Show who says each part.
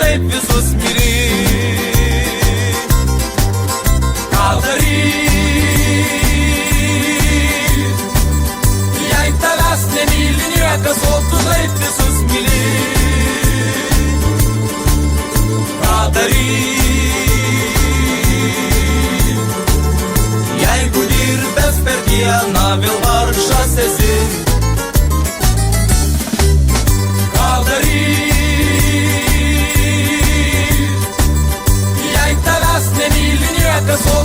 Speaker 1: taip visus myli. Ką daryt, jei tavęs nemyli niekas, o tu taip visus myli. Ką daryt, jeigu dirbęs per dieną vėl vargšas esi. Ką daryt, jei tavęs nemyli niekas, o